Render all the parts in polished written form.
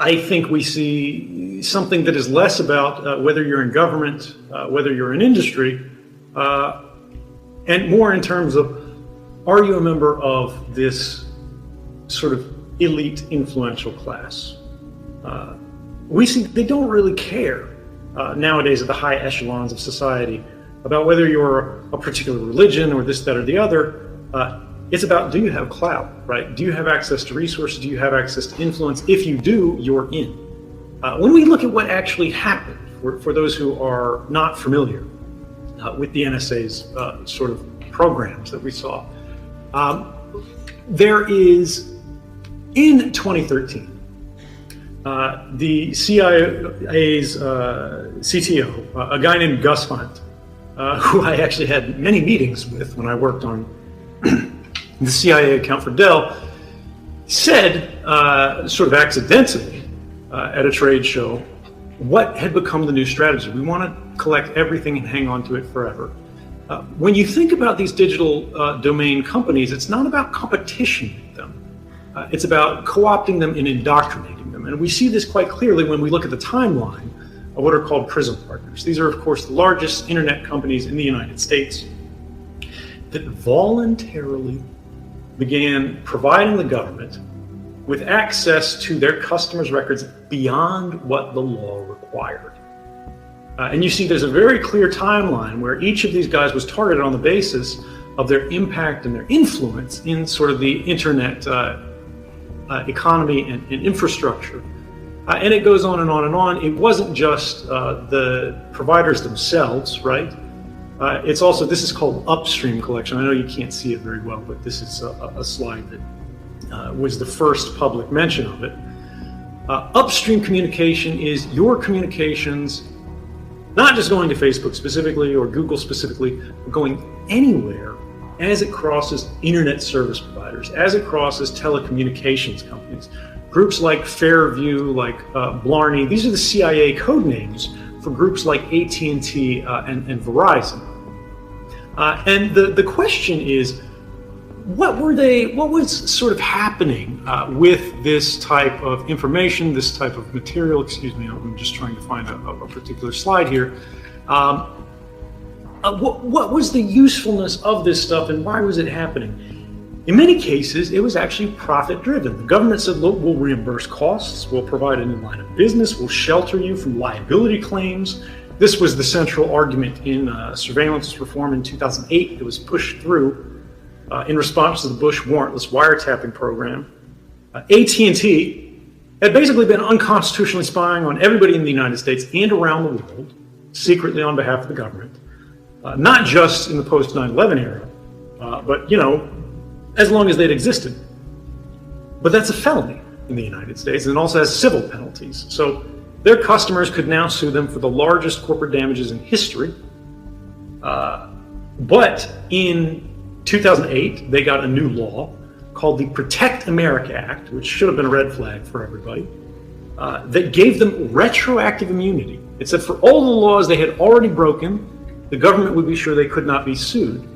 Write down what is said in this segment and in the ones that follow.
I think we see something that is less about whether you're in government, whether you're in industry, and more in terms of, are you a member of this sort of elite influential class? We see they don't really care nowadays at the high echelons of society about whether you're a particular religion or this, that, or the other. It's about, do you have clout, right? Do you have access to resources? Do you have access to influence? If you do, you're in. When we look at what actually happened, for those who are not familiar with the NSA's sort of programs that we saw, there is, in 2013, the CIA's CTO, a guy named Gus Hunt, who I actually had many meetings with when I worked on the CIA account for Dell, said, sort of accidentally, at a trade show, what had become the new strategy. We want to collect everything and hang on to it forever. When you think about these digital domain companies, it's not about competition with them. It's about co-opting them and indoctrinating them. And we see this quite clearly when we look at the timeline of what are called PRISM partners. These are, of course, the largest internet companies in the United States that voluntarily began providing the government with access to their customers' records beyond what the law required. And you see there's a very clear timeline where each of these guys was targeted on the basis of their impact and their influence in sort of the internet economy and infrastructure. And it goes on and on and on. It wasn't just the providers themselves, right? It's also, this is called Upstream collection. I know you can't see it very well, but this is a slide that was the first public mention of it. Upstream communication is your communications, not just going to Facebook specifically or Google specifically, but going anywhere as it crosses internet service providers, as it crosses telecommunications companies. Groups like Fairview, like Blarney, these are the CIA code names for groups like AT&T and Verizon. And the question is, what was sort of happening with this type of information, this type of material? Excuse me, I'm just trying to find a particular slide here. What was the usefulness of this stuff and why was it happening? In many cases, it was actually profit driven. The government said, look, we'll reimburse costs, we'll provide a new line of business, we'll shelter you from liability claims. This was the central argument in surveillance reform in 2008. It was pushed through in response to the Bush warrantless wiretapping program. AT&T had basically been unconstitutionally spying on everybody in the United States and around the world, secretly on behalf of the government, not just in the post 9/11 era, but as long as they'd existed. But that's a felony in the United States, and it also has civil penalties. So their customers could now sue them for the largest corporate damages in history. But in 2008, they got a new law called the Protect America Act, which should have been a red flag for everybody, that gave them retroactive immunity. It said for all the laws they had already broken, the government would be sure they could not be sued.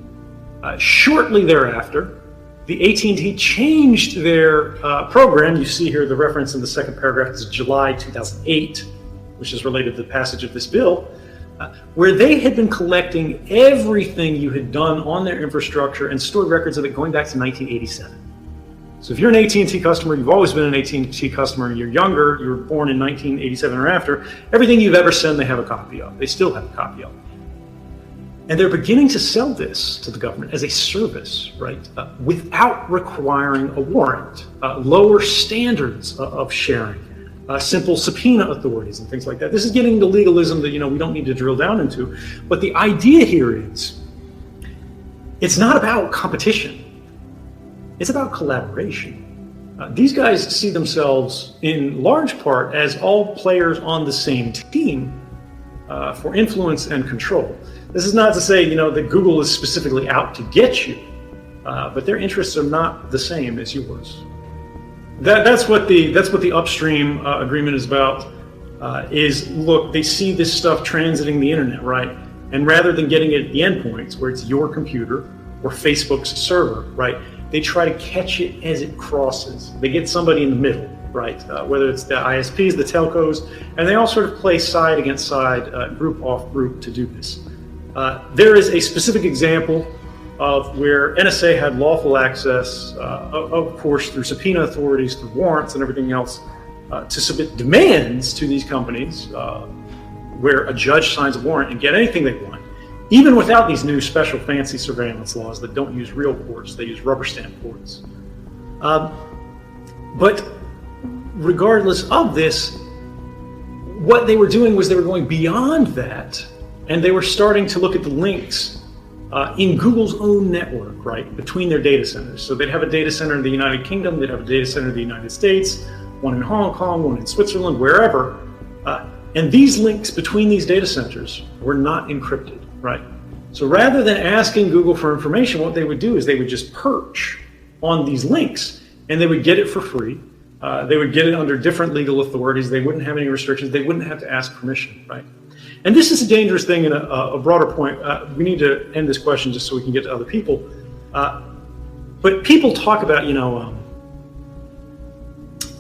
Shortly thereafter, the AT&T changed their program. You see here the reference in the second paragraph is July 2008, which is related to the passage of this bill, where they had been collecting everything you had done on their infrastructure and stored records of it going back to 1987. So if you're an AT&T customer, you've always been an AT&T customer, you're younger, you were born in 1987 or after, everything you've ever sent, they have a copy of. They still have a copy of. And they're beginning to sell this to the government as a service, right? Without requiring a warrant, lower standards of sharing, simple subpoena authorities and things like that. This is getting the legalism that we don't need to drill down into. But the idea here is, it's not about competition. It's about collaboration. These guys see themselves in large part as all players on the same team for influence and control. This is not to say, that Google is specifically out to get you, but their interests are not the same as yours. That's what the Upstream agreement is about. Is look, they see this stuff transiting the internet, right? And rather than getting it at the endpoints where it's your computer or Facebook's server, right? They try to catch it as it crosses. They get somebody in the middle, right? Whether it's the ISPs, the telcos, and they all sort of play side against side, group off group to do this. There is a specific example of where NSA had lawful access, of course, through subpoena authorities, through warrants and everything else, to submit demands to these companies, where a judge signs a warrant and get anything they want, even without these new special fancy surveillance laws that don't use real courts, they use rubber stamp courts. But regardless of this, what they were doing was they were going beyond that, and they were starting to look at the links in Google's own network, right, between their data centers. So they'd have a data center in the United Kingdom, they'd have a data center in the United States, one in Hong Kong, one in Switzerland, wherever. And these links between these data centers were not encrypted, right? So rather than asking Google for information, what they would do is they would just perch on these links, and they would get it for free. They would get it under different legal authorities. They wouldn't have any restrictions. They wouldn't have to ask permission, right? And this is a dangerous thing, and a broader point. We need to end this question just so we can get to other people. But people talk about,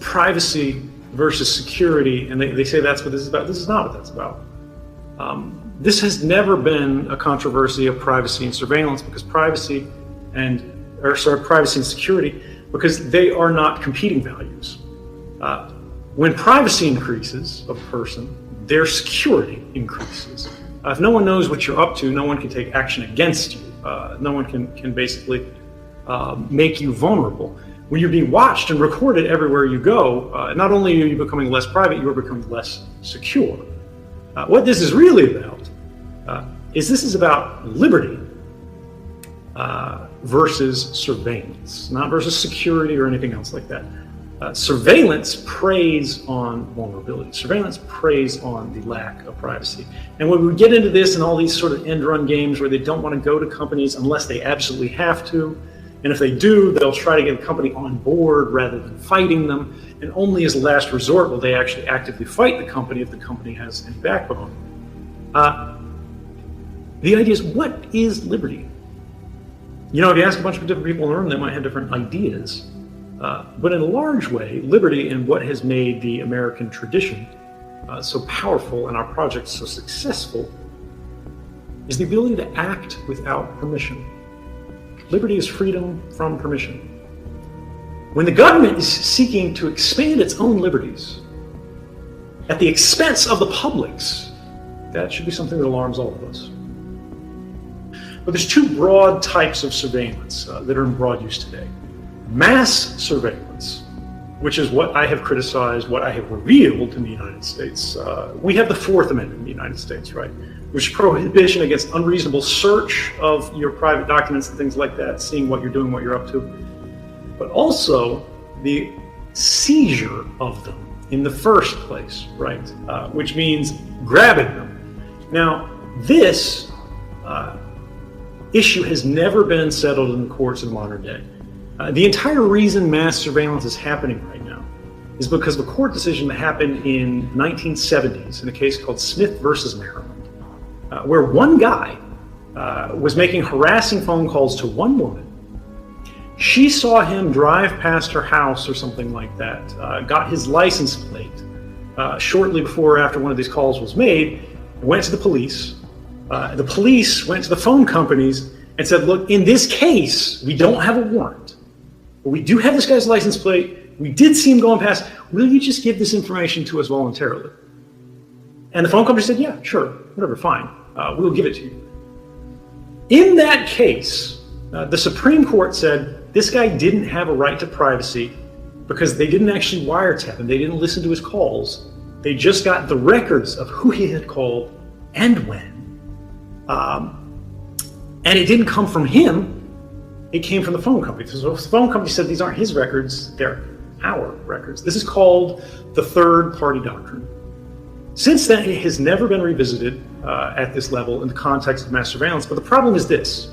privacy versus security, and they say that's what this is about. This is not what that's about. This has never been a controversy of privacy and surveillance, because privacy and security, because they are not competing values. When privacy increases of a person, their security increases. If no one knows what you're up to, no one can take action against you. No one can basically make you vulnerable. When you're being watched and recorded everywhere you go, not only are you becoming less private, you are becoming less secure. What this is really about is about liberty versus surveillance, not versus security or anything else like that. Surveillance preys on vulnerability. Surveillance preys on the lack of privacy. And when we get into this and all these sort of end-run games where they don't want to go to companies unless they absolutely have to, and if they do, they'll try to get a company on board rather than fighting them, and only as a last resort will they actually actively fight the company if the company has any backbone. The idea is, what is liberty? If you ask a bunch of different people in the room, they might have different ideas. But in a large way, liberty, and what has made the American tradition so powerful and our projects so successful, is the ability to act without permission. Liberty is freedom from permission. When the government is seeking to expand its own liberties at the expense of the public's, that should be something that alarms all of us. But there's two broad types of surveillance that are in broad use today. Mass surveillance, which is what I have criticized, what I have revealed in the United States. We have the Fourth Amendment in the United States, right? Which is prohibition against unreasonable search of your private documents and things like that, seeing what you're doing, what you're up to. But also the seizure of them in the first place, right? Which means grabbing them. Now, this issue has never been settled in the courts in modern day. The entire reason mass surveillance is happening right now is because of a court decision that happened in 1970s in a case called Smith versus Maryland, where one guy was making harassing phone calls to one woman. She saw him drive past her house or something like that, got his license plate shortly before or after one of these calls was made, went to the police. The police went to the phone companies and said, look, in this case, we don't have a warrant, but we do have this guy's license plate. We did see him going past. Will you just give this information to us voluntarily? And the phone company said, yeah, sure, whatever, fine. We'll give it to you. In that case, the Supreme Court said this guy didn't have a right to privacy because they didn't actually wiretap him. They didn't listen to his calls. They just got the records of who he had called and when. And it didn't come from him. It came from the phone company. So the phone company said these aren't his records, they're our records. This is called the third party doctrine. Since then, it has never been revisited at this level in the context of mass surveillance. But the problem is this.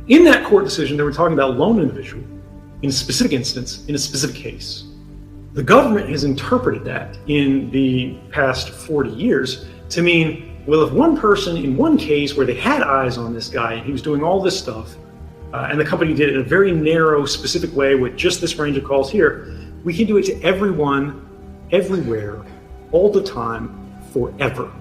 In that court decision, they were talking about a lone individual in a specific instance, in a specific case. The government has interpreted that in the past 40 years to mean, well, if one person in one case where they had eyes on this guy and he was doing all this stuff, and the company did it in a very narrow, specific way with just this range of calls here, We can do it to everyone, everywhere, all the time, forever.